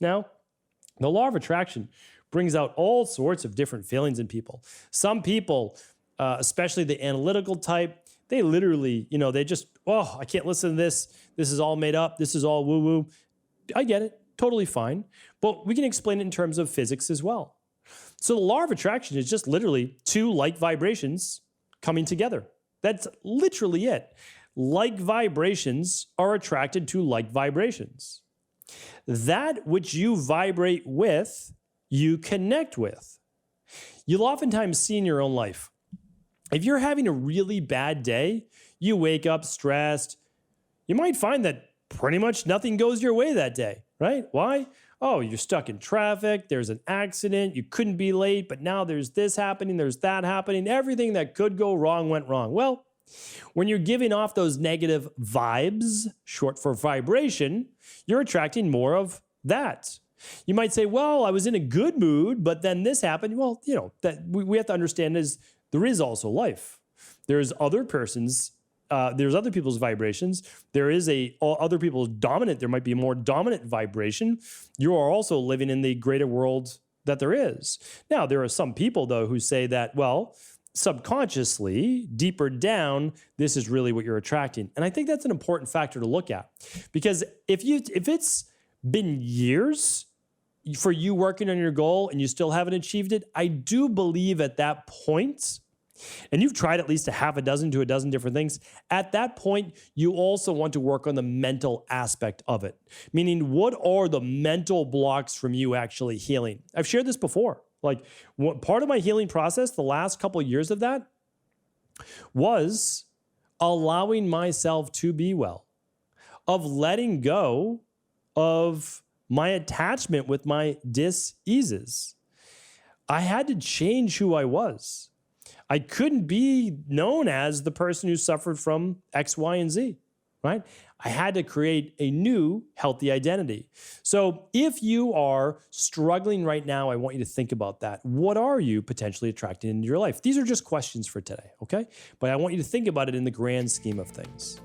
Now, the law of attraction brings out all sorts of different feelings in people. Some people, especially the analytical type, they literally, they just, oh, I can't listen to this. This is all made up. This is all woo-woo. I get it. Totally fine. But we can explain it in terms of physics as well. So the law of attraction is just literally two like vibrations coming together. That's literally it. Like vibrations are attracted to like vibrations. That which you vibrate with, you connect with. You'll oftentimes see in your own life, if you're having a really bad day, you wake up stressed, you might find that pretty much nothing goes your way that day, right? Why? Oh, you're stuck in traffic, there's an accident, you couldn't be late, but now there's this happening, there's that happening, everything that could go wrong went wrong. Well, when you're giving off those negative vibes, short for vibration, you're attracting more of that. You might say, well, I was in a good mood, but then this happened. Well, that we have to understand is there is also life. There's other persons, there's other people's vibrations. There is other people's dominant, there might be a more dominant vibration. You are also living in the greater world that there is. Now, there are some people, though, who say that, well, subconsciously, deeper down, this is really what you're attracting. And I think that's an important factor to look at. Because if it's been years for you working on your goal and you still haven't achieved it, I do believe at that point, and you've tried at least a half a dozen to a dozen different things, at that point, you also want to work on the mental aspect of it. Meaning, what are the mental blocks from you actually healing? I've shared this before. Like, part of my healing process, the last couple of years of that, was allowing myself to be well, of letting go of my attachment with my dis-eases. I had to change who I was. I couldn't be known as the person who suffered from X, Y, and Z, right? I had to create a new healthy identity. So if you are struggling right now, I want you to think about that. What are you potentially attracting into your life? These are just questions for today, okay? But I want you to think about it in the grand scheme of things.